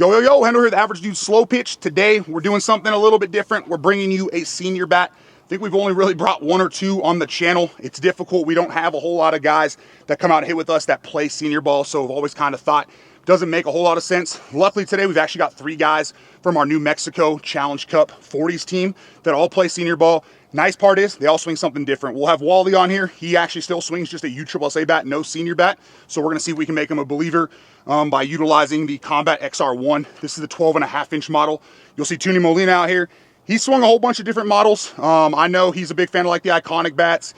Yo, Hendo here, the Average Dude Slowpitch. Today, we're doing something a little bit different. We're bringing you a senior bat. I think we've only really brought one or two on the channel. It's difficult. We don't have a whole lot of guys that come out and hit with us that play senior ball, so I've always kind of thought it doesn't make a whole lot of sense. Luckily today, we've actually got 3 guys from our New Mexico Challenge Cup 40s team that all play senior ball. Nice part is they all swing something different. We'll have Wally on here. He actually still swings just a USSSA bat, no senior bat. So we're gonna see if we can make him a believer by utilizing the Combat XR1. This is the 12.5-inch model. You'll see Tony Molina out here. He swung a whole bunch of different models. I know he's a big fan of like the iconic bats.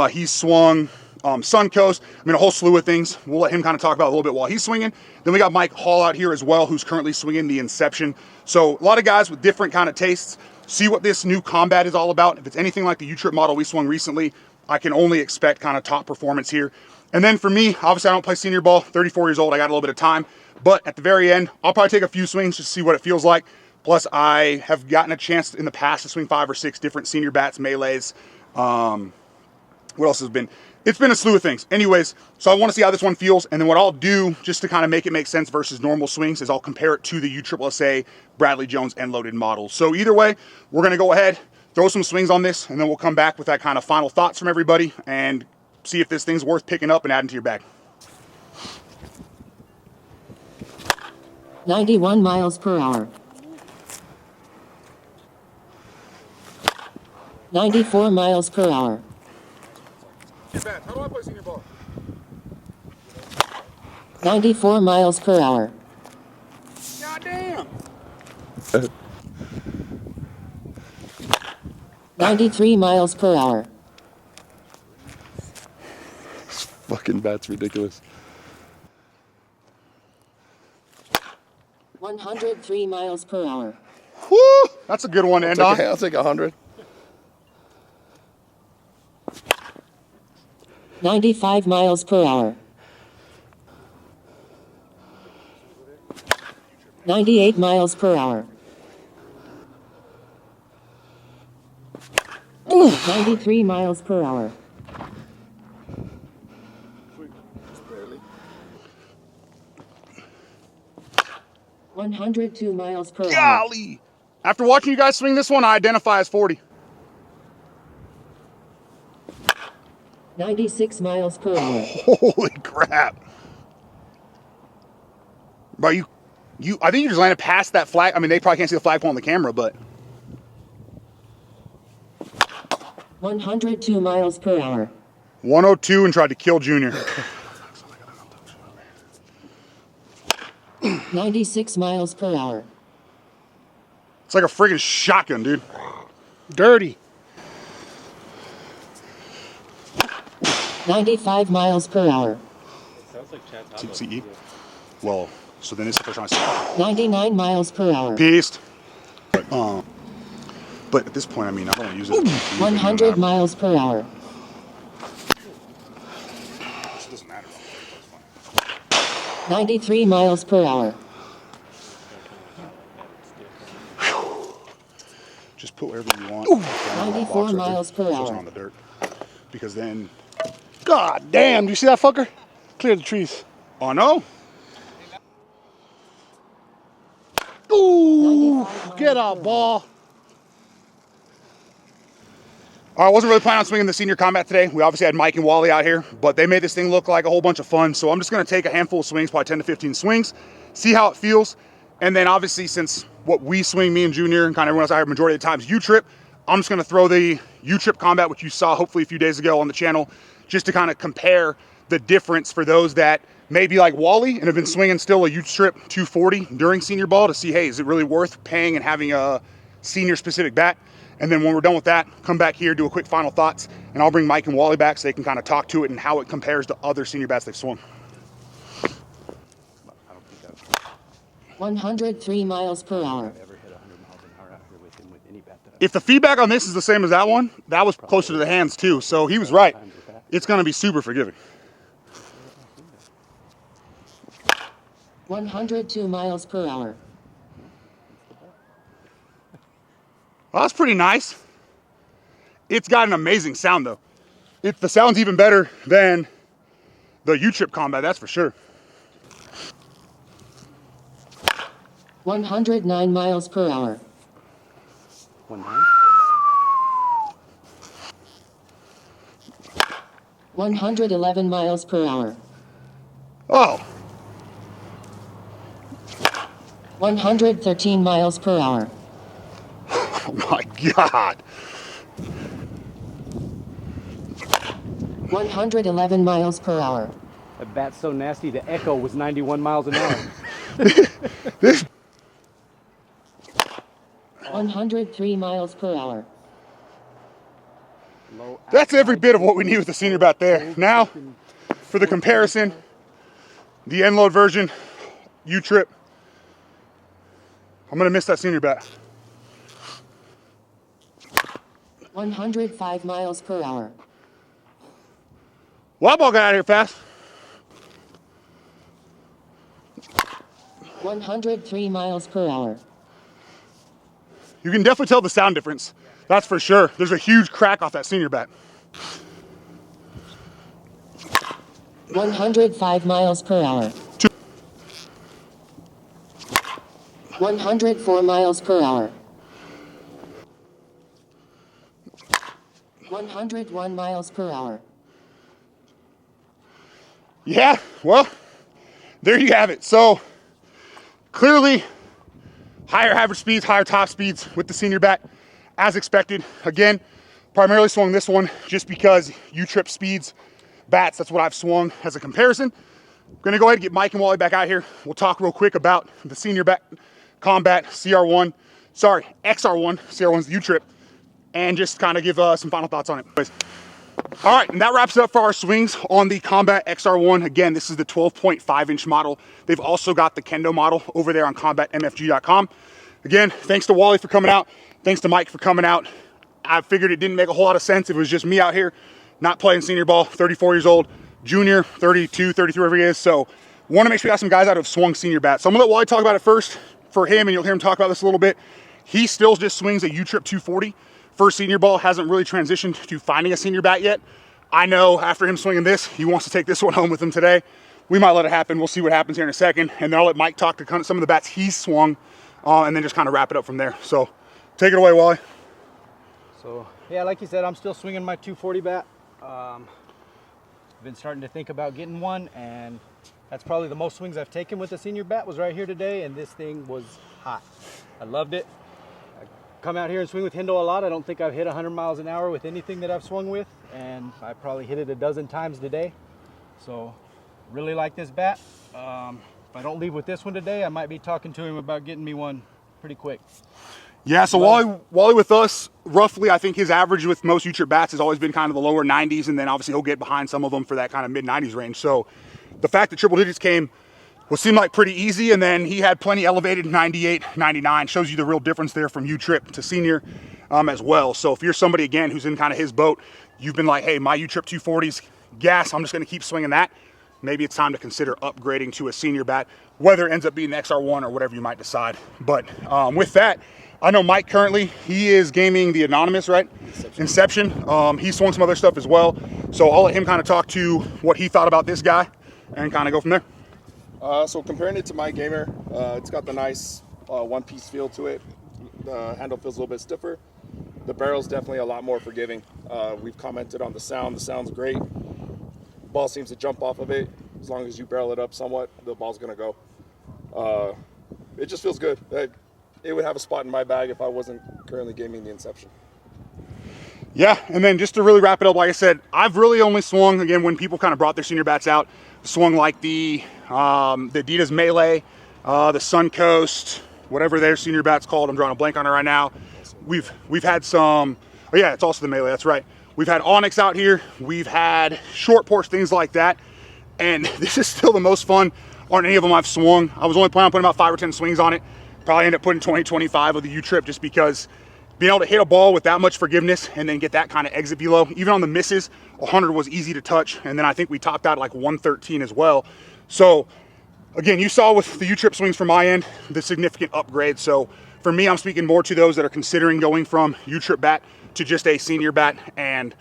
He's swung Suncoast. I mean, a whole slew of things. We'll let him kind of talk about a little bit while he's swinging. Then we got Mike Hall out here as well, who's currently swinging the Inception. So a lot of guys with different kind of tastes. See what this new Combat is all about. If it's anything like the U-Trip model we swung recently, I can only expect kind of top performance here. And then for me, obviously I don't play senior ball, 34 years old, I got a little bit of time. But at the very end, I'll probably take a few swings just to see what it feels like. Plus, I have gotten a chance in the past to swing 5 or 6 different senior bats, melees. What else has been? It's been a slew of things. Anyways, so I want to see how this one feels. And then what I'll do, just to kind of make it make sense versus normal swings, is I'll compare it to the USSSA, Bradley Jones, and loaded models. So either way, we're going to go ahead, throw some swings on this, and then we'll come back with that kind of final thoughts from everybody and see if this thing's worth picking up and adding to your bag. 91 miles per hour. 94 miles per hour. How do I play senior ball? 94 miles per hour. God damn! 93 miles per hour. This fucking bat's ridiculous. 103 miles per hour. Woo! That's a good one to end on. I'll take 100. 95 miles per hour. 98 miles per hour. 93 miles per hour. 102 miles per hour. Golly! After watching you guys swing this one, I identify as 40. 96 miles per hour. Holy crap. Bro, I think you just landed past that flag. I mean, they probably can't see the flagpole on the camera, but. 102 miles per hour. 102 and tried to kill Junior. 96 miles per hour. It's like a friggin' shotgun, dude. Dirty. 95 miles per hour. Sounds like Chad's CE? Well, so then this is the first time I see 99 miles per hour. Beast. But at this point, I mean, I don't want to use it. 100 miles per hour. It doesn't matter. 93 miles per hour. Just put wherever you want. 94 miles per hour. On the dirt. Because then. God damn, do you see that fucker? Clear the trees. Oh, no. Ooh, get out, ball. All right, I wasn't really planning on swinging the senior Combat today. We obviously had Mike and Wally out here, but they made this thing look like a whole bunch of fun. So I'm just going to take a handful of swings, probably 10 to 15 swings, see how it feels. And then obviously, since what we swing, me and Junior, and kind of everyone else out here, majority of the times U-Trip, I'm just going to throw the U-Trip Combat, which you saw hopefully a few days ago on the channel, just to kind of compare the difference for those that may be like Wally and have been swinging still a U-Trip 240 during senior ball to see, hey, is it really worth paying and having a senior specific bat? And then when we're done with that, come back here, do a quick final thoughts, and I'll bring Mike and Wally back so they can kind of talk to it and how it compares to other senior bats they've swung. 103 miles per hour. If the feedback on this is the same as that one, that was closer to the hands too, so he was right. It's going to be super forgiving. 102 miles per hour. Well, that's pretty nice. It's got an amazing sound though. The sound's even better than the U-Trip Combat, that's for sure. 109 miles per hour. 19. 111 miles per hour. Oh, 113 miles per hour. oh my God. 111 miles per hour. That bat's so nasty, the echo was 91 miles an hour. 103 miles per hour. Low That's every outside bit of what we pitch. need with the senior bat there. Now, for the comparison, the end load version, U-Trip. I'm gonna miss that senior bat. 105 miles per hour. Wild ball got out of here fast. 103 miles per hour. You can definitely tell the sound difference. That's for sure. There's a huge crack off that senior bat. 105 miles per hour. 104 miles per hour. 101 miles per hour. Yeah, well, there you have it. So clearly higher average speeds, higher top speeds with the senior bat as expected. Again, primarily swung this one just because U-Trip speeds bats. That's what I've swung as a comparison. I'm gonna go ahead and get Mike and Wally back out here. We'll talk real quick about the senior bat Combat XR1, CR1's the U-Trip, and just kind of give some final thoughts on it. All right, and that wraps it up for our swings on the Combat XR1. Again, this is the 12.5-inch model. They've also got the Kendo model over there on combatmfg.com. Again, thanks to Wally for coming out. Thanks to Mike for coming out. I figured it didn't make a whole lot of sense if it was just me out here not playing senior ball, 34 years old, junior, 32, 33, whatever he is. So want to make sure we got some guys out who have swung senior bats. So I'm gonna let Wally talk about it first for him, and you'll hear him talk about this a little bit. He still just swings a U-Trip 240 for senior ball, hasn't really transitioned to finding a senior bat yet. I know after him swinging this, he wants to take this one home with him today. We might let it happen. We'll see what happens here in a second. And then I'll let Mike talk to kind of some of the bats he's swung and then just kind of wrap it up from there. So take it away, Wally. So yeah, like you said, I'm still swinging my 240 bat. Been starting to think about getting one, and that's probably the most swings I've taken with the senior bat was right here today, and this thing was hot. I loved it. I come out here and swing with Hendo a lot. I don't think I've hit 100 miles an hour with anything that I've swung with, and I probably hit it a dozen times today. So really like this bat. If I don't leave with this one today, I might be talking to him about getting me one pretty quick. Yeah, so Wally with us, roughly, I think his average with most U-Trip bats has always been kind of the lower 90s, and then obviously he'll get behind some of them for that kind of mid-90s range. So the fact that triple digits came will seem like pretty easy, and then he had plenty elevated 98, 99. Shows you the real difference there from U-Trip to senior as well. So if you're somebody, again, who's in kind of his boat, you've been like, hey, my U-Trip 240's gas, I'm just going to keep swinging that. Maybe it's time to consider upgrading to a senior bat, whether it ends up being the XR1 or whatever you might decide. But with that, I know Mike currently, he is gaming the Anonymous, right? Inception. He's swung some other stuff as well. So I'll let him kind of talk to what he thought about this guy and kind of go from there. So comparing it to my gamer, it's got the nice one-piece feel to it. The handle feels a little bit stiffer. The barrel's definitely a lot more forgiving. We've commented on the sound. The sound's great. Ball seems to jump off of it. As long as you barrel it up somewhat, the ball's gonna go. It just feels good. It would have a spot in my bag if I wasn't currently gaming the Inception. Yeah, and then just to really wrap it up, like I said, I've really only swung, again, when people kind of brought their senior bats out, swung like the Adidas Melee, the Suncoast, whatever their senior bat's called. I'm drawing a blank on it right now. We've had some, oh yeah, it's also the Melee, that's right. We've had Onyx out here. We've had short porch, things like that. And this is still the most fun on any of them I've swung. I was only planning on putting about 5 or 10 swings on it. Probably end up putting 20, 25 of the U-Trip just because being able to hit a ball with that much forgiveness and then get that kind of exit velo, even on the misses, 100 was easy to touch. And then I think we topped out at like 113 as well. So again, you saw with the U-Trip swings from my end, the significant upgrade. So for me, I'm speaking more to those that are considering going from U-Trip bat to just a senior bat. And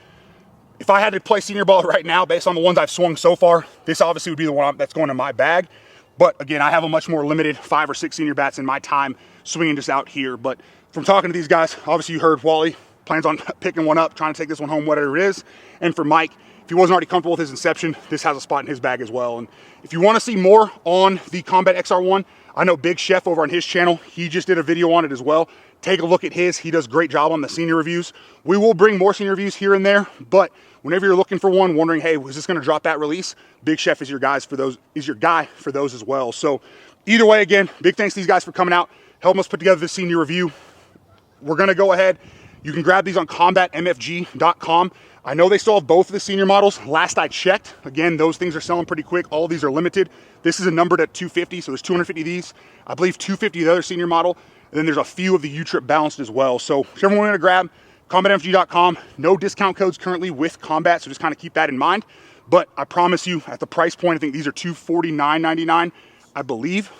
if I had to play senior ball right now, based on the ones I've swung so far, this obviously would be the one that's going in my bag. But again, I have a much more limited 5 or 6 senior bats in my time swinging just out here. But from talking to these guys, obviously you heard Wally plans on picking one up, trying to take this one home, whatever it is. And for Mike, if he wasn't already comfortable with his Inception, this has a spot in his bag as well. And if you want to see more on the Combat XR1, I know Big Chef over on his channel, he just did a video on it as well. Take a look at his. He does a great job on the senior reviews. We will bring more senior reviews here and there, but whenever you're looking for one, wondering, hey, is this going to drop that release? Big Chef is your guy for those as well. So either way, again, big thanks to these guys for coming out, helping us put together this senior review. We're going to go ahead. You can grab these on combatmfg.com. I know they still have both of the senior models. Last I checked, again, those things are selling pretty quick. All of these are limited. This is a numbered at 250, so there's 250 of these. I believe 250 of the other senior model. And then there's a few of the U-Trip balanced as well. So whichever one you want to grab, combatmfg.com. No discount codes currently with Combat, so just kind of keep that in mind. But I promise you, at the price point, I think these are $249.99, I believe.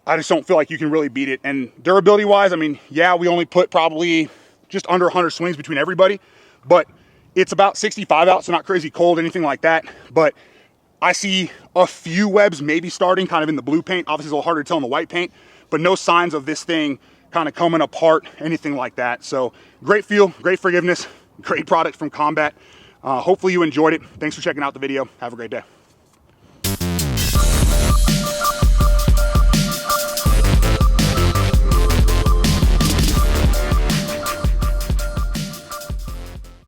I just don't feel like you can really beat it. And durability-wise, I mean, yeah, we only put probably just under 100 swings between everybody, but it's about 65 out, so not crazy cold, anything like that. But I see a few webs maybe starting kind of in the blue paint. Obviously, it's a little harder to tell in the white paint, but no signs of this thing kind of coming apart, anything like that. So great feel, great forgiveness, great product from Combat. Hopefully you enjoyed it. Thanks for checking out the video. Have a great day.